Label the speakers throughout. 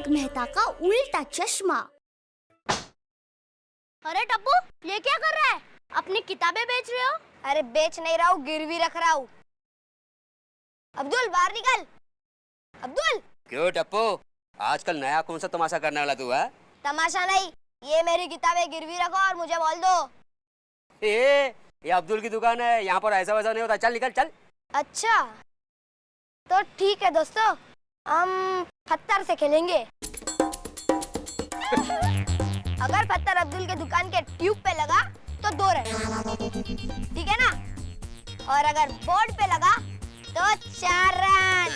Speaker 1: तारक मेहता का उल्टा चश्मा।
Speaker 2: अरे टप्पू, ये क्या कर रहा है? अपनी किताबें बेच रहे हो?
Speaker 3: अरे बेच नहीं रहा हूँ, गिरवी रख रहा हूँ। अब्दुल बाहर निकल। अब्दुल।
Speaker 4: क्यों टप्पू, आजकल नया कौन सा तमाशा करने वाला तू है?
Speaker 3: तमाशा नहीं, ये मेरी किताबें गिरवी रखो और मुझे बोल दो।
Speaker 4: ये अब्दुल की दुकान है, यहाँ पर ऐसा वैसा नहीं होता। चल निकल चल।
Speaker 3: अच्छा तो ठीक है दोस्तों, हम पत्थर से खेलेंगे। अगर पत्थर अब्दुल के दुकान के ट्यूब पे लगा तो 2 रन, ठीक है ना? और अगर बोर्ड पे लगा तो 4 रन,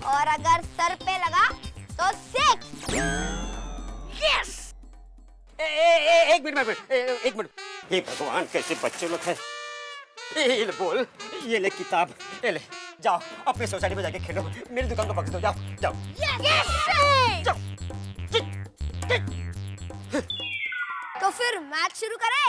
Speaker 3: और अगर सर पे लगा तो 6।
Speaker 4: यस! एक मिनट, एक मिनट। हे भगवान, कैसे बच्चे लोग हैं। ये ले बोल, ये ले किताब, ये ले। जाओ अपने सोसाइटी में जाके खेलो, मेरी दुकान को बख्श दो। जाओ जाओ। जाओ।
Speaker 3: तो फिर मैच शुरू करें?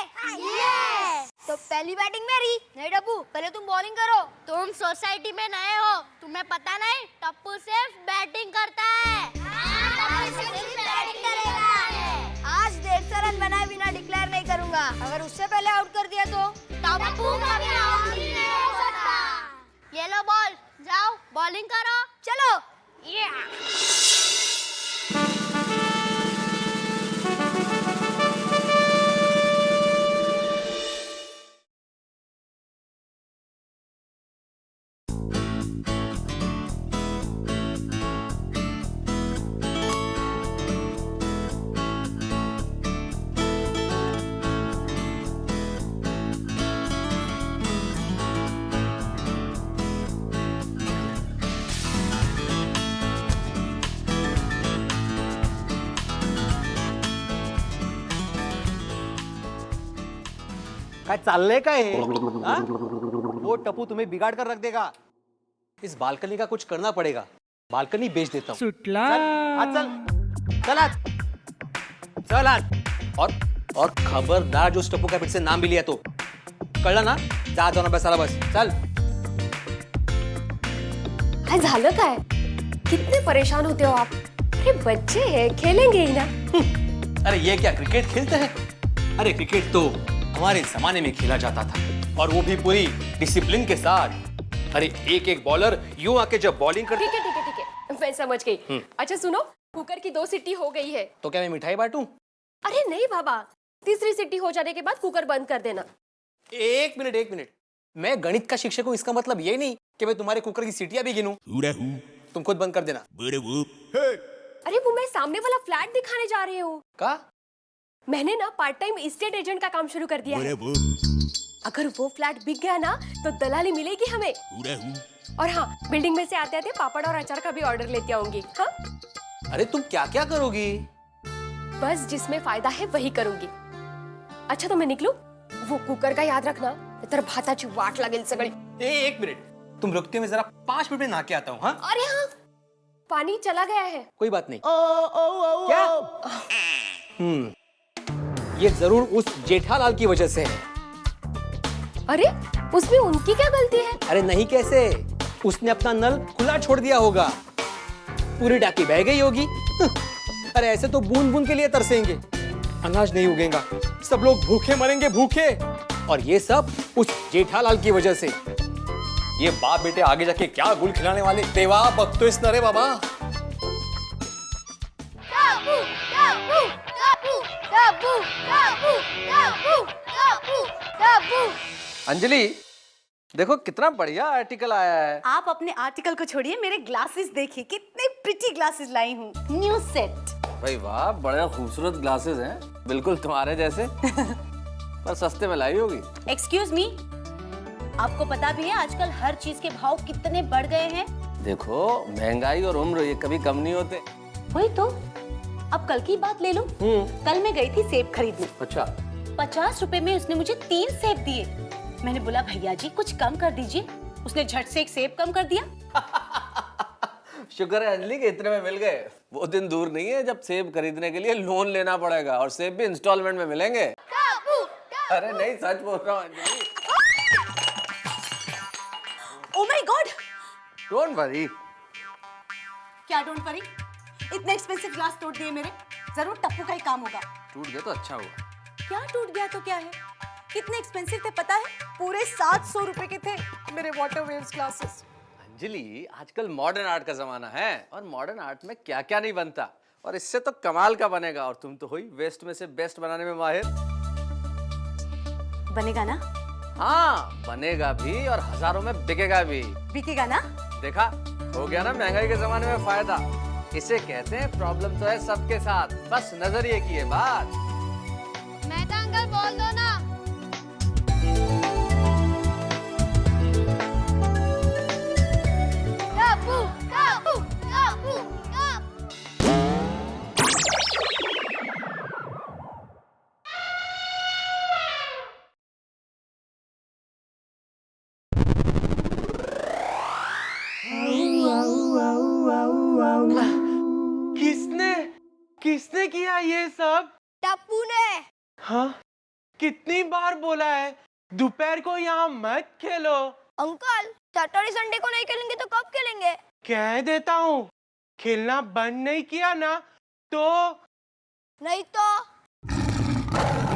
Speaker 3: तो पहली बैटिंग मेरी। नहीं टप्पू, पहले तुम बॉलिंग करो।
Speaker 2: तुम सोसाइटी में नए हो, तुम्हें पता नहीं? टप्पू सिर्फ बैटिंग करता है।
Speaker 3: आज 150 रन बनाए बिना डिक्लेयर नहीं करूंगा। अगर उससे पहले आउट कर दिया तो
Speaker 2: टप्पू कभी आउट ही नहीं हो सकता। ये लो बॉल, जाओ बॉलिंग करो।
Speaker 3: चलो।
Speaker 5: काय चाललंय काय हे? हा? वो टप्पू तुम्हें बिगाड़ कर रख देगा। इस बालकनी का कुछ करना पड़ेगा। बालकनी बेच देता हूँ।
Speaker 6: सुटला।
Speaker 5: चल आज, चल आज। और खबरदार जो उस टप्पू का फिर से नाम भी लिया तो कळलं ना? जा जाऊ ना बसायला बस। चल।
Speaker 7: काय झालं काय? कितने परेशान होते हो आप? अरे बच्चे हैं, खेलेंगे ही ना।
Speaker 5: अरे ये क्या क्रिकेट खेलते हैं? अरे क्रिकेट तो हमारे जमाने में खेला जाता था, और वो भी पूरी डिसिप्लिन के साथ। अरे एक बॉलर यूं आके जब बॉलिंग करते।
Speaker 7: ठीक है, मैं समझ गई। अच्छा सुनो, कुकर की 2 सीटी हो गई है।
Speaker 5: तो क्या मैं मिठाई बांटूं?
Speaker 7: अरे नहीं बाबा, 3री सीटी हो जाने के बाद कुकर बंद कर देना।
Speaker 5: एक मिनट। मैं गणित का शिक्षक हूँ, इसका मतलब ये नहीं कि मैं तुम्हारे कुकर की सीटियां भी गिनूं। तुम खुद बंद कर देना।
Speaker 7: अरे वो मैं सामने वाला फ्लैट दिखाने जा रही हूँ।
Speaker 5: का?
Speaker 7: मैंने ना पार्ट टाइम एस्टेट एजेंट का काम शुरू कर दिया है। अगर वो फ्लैट बिक गया ना तो दलाली मिलेगी हमें। और हाँ, बिल्डिंग में से आते आते पापड़ और अचार का भी ऑर्डर लेती आऊंगी। हाँ?
Speaker 5: अरे तुम क्या क्या करोगी?
Speaker 7: बस जिसमें फायदा है वही करूंगी। अच्छा तो मैं निकलूं? वो कुकर का याद रखना, तर भाताची वाट लागेल सगळी।
Speaker 5: एक मिनट, तुम रुकते हो, मैं जरा 5 मिनट में नहा के आता हूँ। हाँ?
Speaker 7: अरे हाँ, पानी चला गया है।
Speaker 5: कोई बात नहीं। क्या? ये जरूर उस जेठालाल की वजह से है।
Speaker 7: अरे उसमें उनकी क्या गलती है?
Speaker 5: अरे नहीं कैसे, उसने अपना नल खुला छोड़ दिया होगा, पूरी डाकी बह गई होगी। अरे ऐसे तो बूंद बूंद के लिए तरसेंगे, अनाज नहीं उगेगा, सब लोग भूखे मरेंगे, भूखे। और ये सब उस जेठालाल की वजह से। ये बाप बेटे आगे जाके क्या गुल खिलाने वाले, देवा बख्तो इस नरे बाबा।
Speaker 8: अंजलि, देखो कितना बढ़िया आर्टिकल आया है।
Speaker 9: आप अपने आर्टिकल को छोड़िए, मेरे ग्लासेस देखिए, कितने प्रिटी ग्लासेस लाई हूँ। New set.
Speaker 8: भाई वाह, बड़े खूबसूरत ग्लासेस हैं, बिल्कुल तुम्हारे जैसे। पर सस्ते में लाई होगी।
Speaker 9: एक्सक्यूज मी, आपको पता भी है आजकल हर चीज के भाव कितने बढ़ गए हैं?
Speaker 8: देखो महंगाई और उम्र ये कभी कम नहीं होते।
Speaker 9: वही तो। अब कल की बात ले लो। कल मैं गई थी सेब खरीदने।
Speaker 8: अच्छा।
Speaker 9: 50 रुपए में उसने मुझे 3 सेब दिए। मैंने बोला भैया जी कुछ कम कर दीजिए, उसने झट से 1 सेब कम कर दिया।
Speaker 8: शुक्र है अंजलि के इतने में मिल गए। वो दिन दूर नहीं है जब सेब खरीदने के लिए लोन लेना पड़ेगा, और सेब भी इंस्टॉलमेंट में मिलेंगे। अरे नहीं, सच बोल रहा हूँ Anjali.
Speaker 9: Oh my God.
Speaker 8: Don't worry.
Speaker 9: क्या डोंट वरी? इतने एक्सपेंसिव ग्लास तोड़ दिए मेरे। जरूर टप्पू का ही काम होगा।
Speaker 8: टूट गया तो अच्छा हुआ।
Speaker 9: क्या टूट गया तो क्या है? कितने एक्सपेंसिव थे पता है? पूरे 700 रुपए के थे मेरे वाटर वेव्स ग्लासेस।
Speaker 8: अंजलि, आजकल मॉडर्न आर्ट का जमाना है और मॉडर्न आर्ट में क्या क्या नहीं बनता, और इससे तो कमाल का बनेगा। और तुम तो हुई वेस्ट में से बेस्ट बनाने में माहिर।
Speaker 9: बनेगा ना?
Speaker 8: हाँ, बनेगा भी और हजारों में बिकेगा भी।
Speaker 9: बिकेगा ना?
Speaker 8: देखा, हो गया ना महंगाई के जमाने में फायदा। इसे कहते हैं प्रॉब्लम तो है सबके साथ, बस नजरिए की है बात।
Speaker 2: मेहता अंकल बोल दो ना। टप्पू टप्पू टप्पू टप्पू।
Speaker 5: किसने किसने किया ये सब?
Speaker 3: टप्पू ने।
Speaker 5: हाँ, कितनी बार बोला है दोपहर को यहाँ मत खेलो।
Speaker 3: अंकल, सैटरडे संडे को नहीं खेलेंगे तो कब खेलेंगे?
Speaker 5: कह देता हूँ, खेलना बंद नहीं किया ना तो
Speaker 3: नहीं तो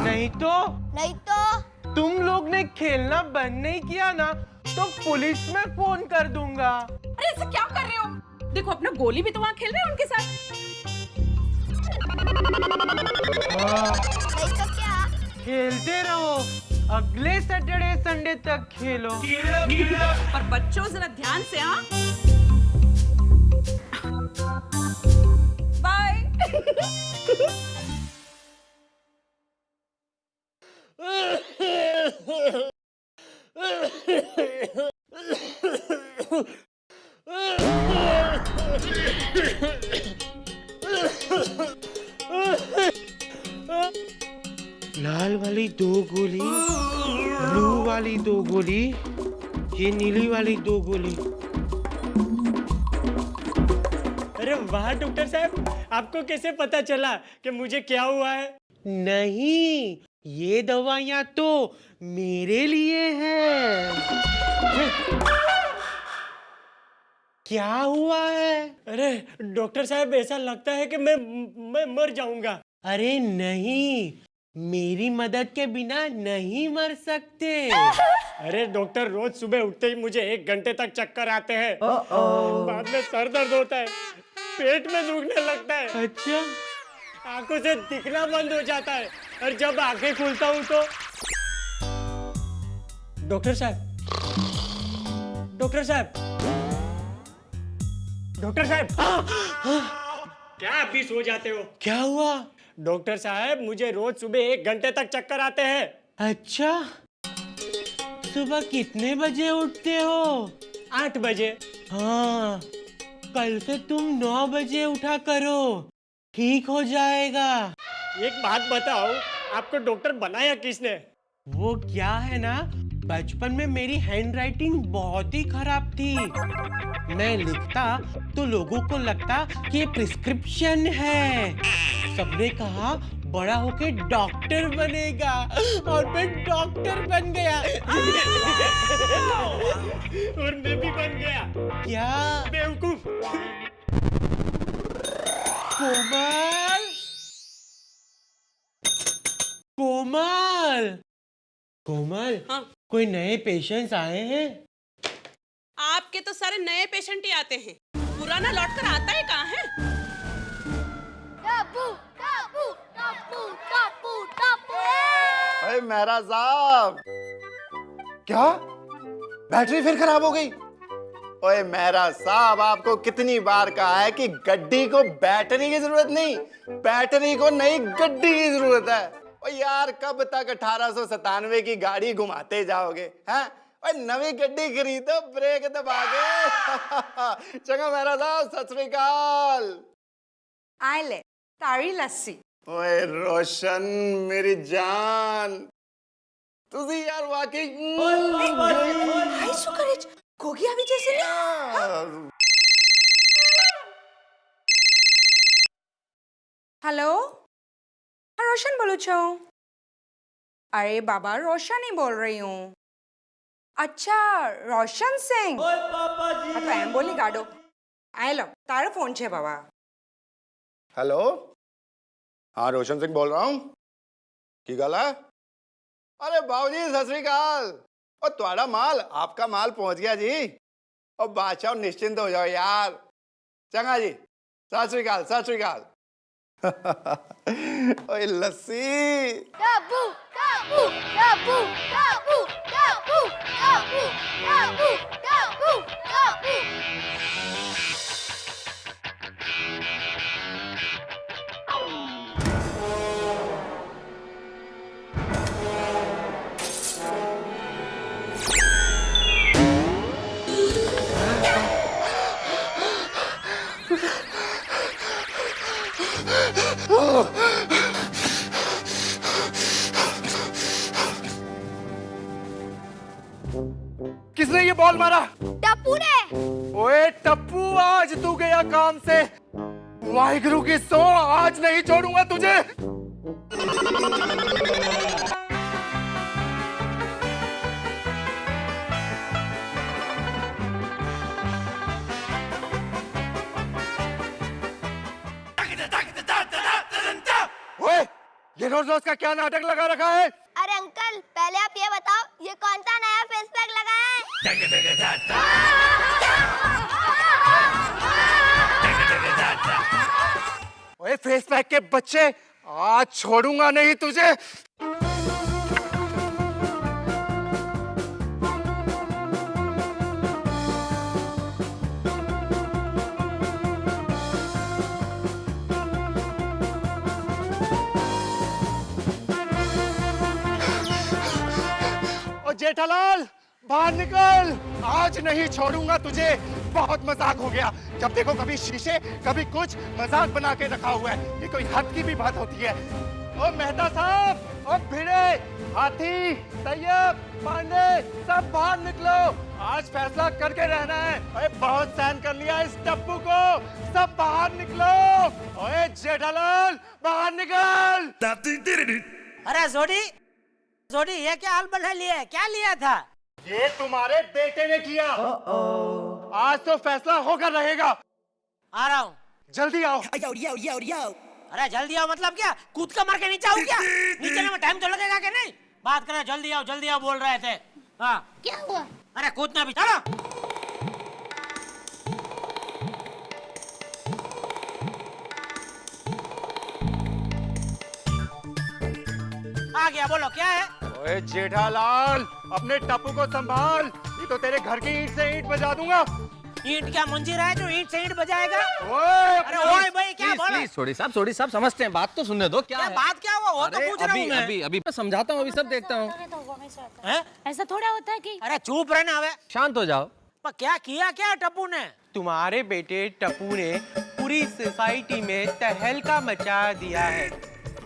Speaker 5: नहीं तो
Speaker 3: नहीं तो
Speaker 5: तुम लोग ने खेलना बंद नहीं किया ना तो पुलिस में फोन कर दूंगा।
Speaker 9: अरे ऐसे क्या कर रहे हो? देखो अपना गोली भी तो वहाँ खेल रहे हैं उनके साथ।
Speaker 3: नहीं तो क्या?
Speaker 5: खेलते रहो, अगले सैटरडे संडे तक खेलो।
Speaker 9: पर बच्चों जरा ध्यान से। हाँ, बाय।
Speaker 5: लाल वाली 2 गोली, ब्लू वाली 2 गोली, ये नीली वाली 2 गोली। अरे वाह डॉक्टर साहब, आपको कैसे पता चला कि मुझे क्या हुआ है? नहीं, ये दवाइयाँ तो मेरे लिए हैं। क्या हुआ है? अरे डॉक्टर साहब, ऐसा लगता है कि मैं मर जाऊंगा। अरे नहीं, मेरी मदद के बिना नहीं मर सकते। अरे डॉक्टर, रोज सुबह उठते ही मुझे 1 घंटे तक चक्कर आते हैं। बाद में सर दर्द होता है, पेट में दुखने लगता है। अच्छा, आंखों से दिखना बंद हो जाता है और जब आंखें खुलता हूँ तो डॉक्टर साहब, डॉक्टर साहब, डॉक्टर साहब, क्या आप भी सो जाते हो? क्या हुआ? डॉक्टर साहब, मुझे रोज सुबह 1 घंटे तक चक्कर आते हैं। अच्छा, सुबह कितने बजे उठते हो? 8 बजे। हाँ, कल से तुम 9 बजे उठा करो, ठीक हो जाएगा। एक बात बताओ, आपको डॉक्टर बनाया किसने? वो क्या है ना, बचपन में मेरी हैंडराइटिंग बहुत ही खराब थी। मैं लिखता तो लोगों को लगता कि ये प्रिस्क्रिप्शन है। सबने कहा बड़ा होके डॉक्टर बनेगा और मैं डॉक्टर बन गया। और मैं भी बन गया। क्या बेवकूफ। कोमल, कोमल, कोमल। हाँ? कोई नए पेशेंट्स आए हैं?
Speaker 6: आपके तो सारे नए पेशेंट ही आते हैं, पुराना लौट कर आता है कहाँ है?
Speaker 2: टप्पू टप्पू टप्पू टप्पू टप्पू।
Speaker 10: अरे मेहरा साहब, क्या बैटरी फिर खराब हो गई? ओए मेहरा साहब, आपको कितनी बार कहा है कि गड्डी को बैटरी की जरूरत नहीं, बैटरी को नई गड्डी की जरूरत है। ओ यार, कब तक 1897 की गाड़ी घुमाते जाओगे? हैं? ओए नवी गड्डी खरीदो, ब्रेक दबा के। चंगा मेहरा साहब, सत श्री अकाल।
Speaker 6: आए ले तारी लस्सी।
Speaker 10: ओए रोशन मेरी जान, तुझी यार वाकई
Speaker 6: हाय सुकरेज, गोगी अभी जैसे नहीं। हेलो, हाँ रोशन बोलो छो। अरे बाबा, रोशन ही बोल रही हूँ। अच्छा, रोशन सिंह। हाँ तो एम बोली गाडो। आए लो, तारो फोन छे बाबा।
Speaker 10: हेलो, हाँ रोशन सिंह बोल रहा हूँ। की गल है? अरे बाबूजी सत श्री अकाल। और तुम्हारा माल, आपका माल पहुंच गया जी। और बादशाह निश्चिंत हो जाओ यार। चंगा जी, सत श्री अकाल, सत श्री अकाल। ओए लस्सी।
Speaker 2: टप्पू टप्पू टप्पू टप्पू टप्पू टप्पू टप्पू टप्पू टप्पू।
Speaker 10: किसने ये बॉल मारा?
Speaker 3: टप्पू ने।
Speaker 10: ओए टप्पू, आज तू गया काम से। वाहिगुरु की सौ, आज नहीं छोड़ूंगा तुझे। ओए, ये रोज रोज का क्या नाटक लगा रखा है?
Speaker 3: अरे अंकल, पहले आप ये बताओ, ये कौन सा नया फेस पैक लगाया है?
Speaker 10: ओए फेस पैक के बच्चे, आज छोड़ूंगा नहीं तुझे। जेठालाल बाहर निकल, आज नहीं छोड़ूंगा तुझे। बहुत मजाक हो गया, जब देखो कभी शीशे कभी कुछ, मजाक बना के रखा हुआ है। ये कोई हद की भी बात होती है। ओ मेहता साहब, ओ भिड़े, हाथी, तैयब, पांडे, सब बाहर निकलो। आज फैसला करके रहना है। ओए बहुत सहन कर लिया इस टप्पू को, सब बाहर निकलो। ओए जेठालाल बाहर निकल।
Speaker 11: अरे जोड़ी जोड़ी, ये क्या हाल बना लिया है? क्या लिया था?
Speaker 10: ये तुम्हारे बेटे ने किया। आज तो फैसला होकर रहेगा।
Speaker 11: आ रहा हूँ।
Speaker 10: जल्दी आओ।
Speaker 11: अरे जल्दी आओ मतलब क्या? कूद का मार के नीचे आओ क्या? नीचे में टाइम तो लगेगा कि नहीं? बात करें, जल्दी आओ बोल रहे थे। हाँ
Speaker 2: क्या हुआ?
Speaker 11: अरे कूदना भी, चलो। आ गया, बोलो क्या है?
Speaker 10: ओए जेठालाल, अपने टप्पू को संभाल, ये तो तेरे घर की ईंट से ईंट बजा दूंगा।
Speaker 11: ईंट क्या मंजीर है जो ईंट से ईंट बजाएगा?
Speaker 10: ओए
Speaker 11: अरे ओए भाई, क्या बोला?
Speaker 8: सोडी साहब समझते हैं, बात तो सुनने दो। क्या है?
Speaker 11: बात क्या हुआ? वो तो पूछ रहा हूँ मैं।
Speaker 8: अभी मैं समझाता हूँ, अभी सब देखता हूँ।
Speaker 9: ऐसा थोड़ा होता है कि
Speaker 11: अरे चुप रहना हवे।
Speaker 8: शांत हो जाओ।
Speaker 11: पर क्या किया क्या टप्पू ने?
Speaker 12: तुम्हारे बेटे टप्पू ने पूरी सोसाइटी में तहलका मचा दिया है।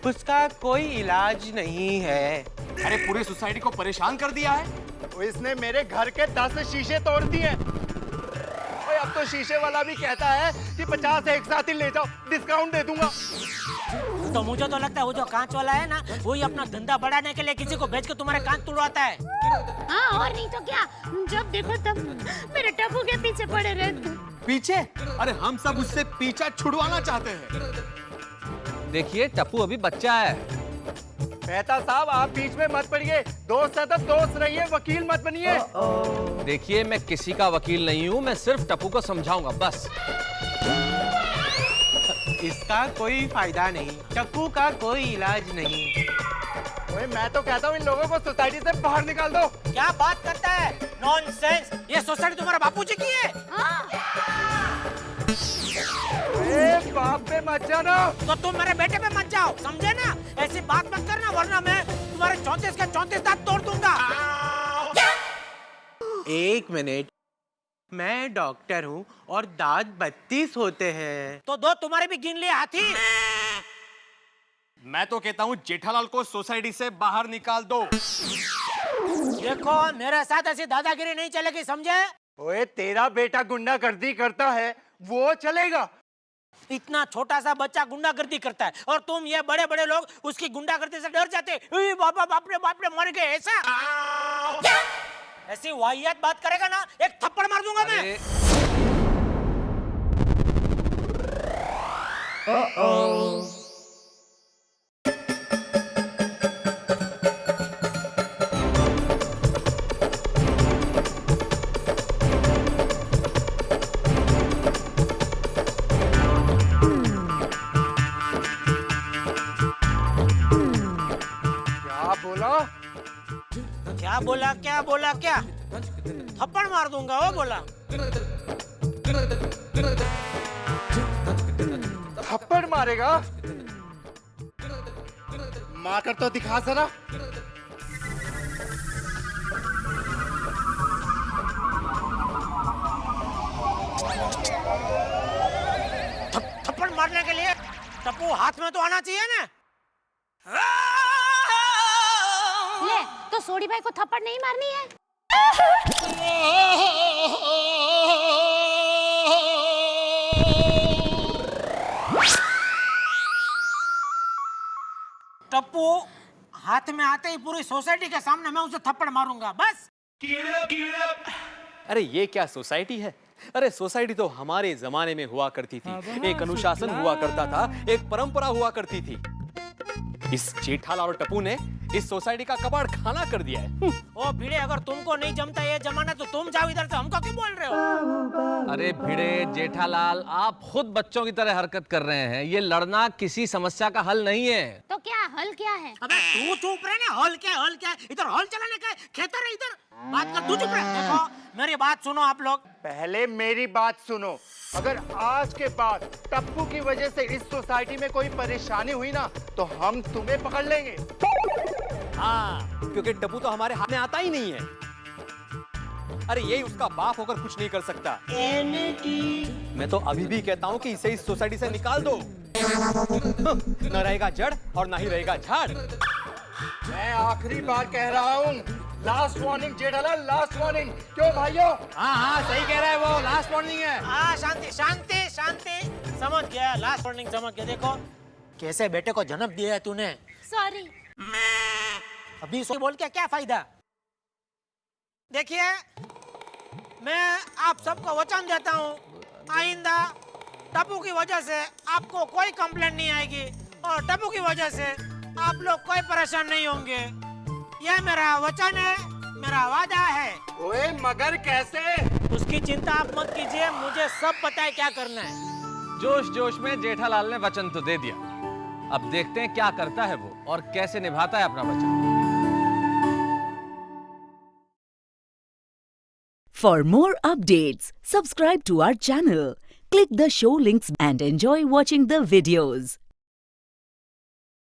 Speaker 12: उसका कोई इलाज नहीं है।
Speaker 5: अरे पूरी सोसाइटी को परेशान कर दिया है।
Speaker 10: तो इसने मेरे घर के 10 शीशे तोड़ दिए। ओए अब तो शीशे वाला भी कहता है कि 50 एक साथ ही ले जाओ, डिस्काउंट दे दूंगा।
Speaker 11: तो मुझे तो लगता है वो जो कांच वाला है ना, वही अपना धंधा बढ़ाने के लिए किसी को भेज के तुम्हारे कांच तुड़वाता है।
Speaker 9: हाँ, और नहीं तो क्या, जब देखो तब मेरे टप्पू के पीछे पड़े रहते।
Speaker 5: पीछे? अरे हम सब उससे पीछा छुड़वाना चाहते हैं।
Speaker 8: देखिए टप्पू अभी बच्चा है।
Speaker 10: मेहता साहब, आप बीच में मत पड़िए। दोस्त है तो दोस्त रहिए, वकील मत बनिए।
Speaker 8: देखिए मैं किसी का वकील नहीं हूँ, मैं सिर्फ टप्पू को समझाऊंगा बस।
Speaker 12: इसका कोई फायदा नहीं, टप्पू का कोई इलाज नहीं।
Speaker 10: ओए मैं तो कहता हूँ इन लोगों को सोसाइटी से बाहर निकाल दो।
Speaker 11: क्या बात करता है? नॉनसेंस! ये सोसाइटी तुम्हारा बापूजी की है?
Speaker 10: ए, बाप पे मत जाना।
Speaker 11: तो तुम मेरे बेटे पे मत जाओ, समझे ना? ऐसी बात मत करना, वरना मैं तुम्हारे 34 के 34 दांत तोड़ दूंगा।
Speaker 12: एक मिनट, मैं डॉक्टर हूँ और दांत 32 होते हैं।
Speaker 11: तो दो तुम्हारे भी गिन लिए हाथी।
Speaker 5: मैं तो कहता हूँ जेठालाल को सोसाइटी से बाहर निकाल दो।
Speaker 11: देखो मेरे साथ ऐसी दादागिरी नहीं चलेगी, समझे?
Speaker 10: ओए तेरा बेटा गुंडागर्दी करता है, वो चलेगा?
Speaker 11: इतना छोटा सा बच्चा गुंडागर्दी करता है और तुम ये बड़े बड़े लोग उसकी गुंडागर्दी से डर जाते। बाबा बाप रे मर गए ऐसा। ऐसी वाहियात बात करेगा ना, एक थप्पड़ मार दूंगा मैं।
Speaker 10: क्या बोला?
Speaker 11: क्या बोला क्या? थप्पड़ मार दूंगा वो बोला।
Speaker 10: थप्पड़ मारेगा? मार कर तो दिखा जरा।
Speaker 11: थप्पड़ मारने के लिए टप्पू हाथ में तो आना चाहिए ना।
Speaker 9: ले तो सोडी भाई को थप्पड़ नहीं मारनी है?
Speaker 11: टप्पू हाथ में आते ही पूरी सोसाइटी के सामने मैं उसे थप्पड़ मारूंगा बस।
Speaker 5: अरे ये क्या सोसाइटी है? अरे सोसाइटी तो हमारे जमाने में हुआ करती थी। एक अनुशासन हुआ करता था, एक परंपरा हुआ करती थी। इस जेठालाल और टप्पू ने इस सोसाइटी का कबाड़ खाना कर दिया है।
Speaker 11: ओ भिड़े, अगर तुमको नहीं जमता ये जमाना तो तुम जाओ इधर से, हमको क्यों बोल रहे हो?
Speaker 8: अरे भिड़े जेठालाल, आप खुद बच्चों की तरह हरकत कर रहे हैं। ये लड़ना किसी समस्या का हल नहीं है।
Speaker 9: तो क्या हल क्या है?
Speaker 11: अबे तू चुप रहे ना। हॉल क्या इधर हॉल चलाने का खेतर है इधर बात कर। तू चुप रहे। देखो मेरी बात सुनो आप लोग।
Speaker 10: पहले मेरी बात सुनो। अगर आज के बाद टप्पू की वजह से इस सोसाइटी में कोई परेशानी हुई ना तो हम तुम्हें पकड़ लेंगे।
Speaker 5: हाँ, क्योंकि टप्पू तो हमारे हाथ में आता ही नहीं है। अरे यही उसका बाप होकर कुछ नहीं कर सकता। मैं तो अभी भी कहता हूँ कि इसे इस सोसाइटी से निकाल दो। न रहेगा जड़ और ना ही रहेगा झाड़।
Speaker 10: मैं आखिरी बार कह रहा हूँ, last warning Jethalal, last warning. क्यों भाइयों?
Speaker 5: हाँ सही कह रहा है वो, लास्ट वार्निंग है।
Speaker 11: हाँ शांति शांति शांति, समझ गया। लास्ट वार्निंग समझ गया। देखो कैसे बेटे को जन्म दिया है तूने।
Speaker 9: सॉरी।
Speaker 11: अभी सॉरी बोल के क्या फायदा? देखिए मैं आप सबको वचन देता हूँ, आइंदा टप्पू की वजह से आपको कोई कंप्लेंट नहीं आएगी और टप्पू की वजह से आप लोग कोई परेशान नहीं होंगे। यह मेरा वचन है, मेरा वादा है।
Speaker 10: ओए मगर कैसे?
Speaker 11: उसकी चिंता आप मत कीजिए, मुझे सब पता है क्या करना है।
Speaker 8: जोश जोश में जेठालाल ने वचन तो दे दिया, अब देखते हैं क्या करता है वो और कैसे निभाता है अपना वचन।
Speaker 13: For more updates, subscribe to our channel, click the show links and enjoy watching the videos.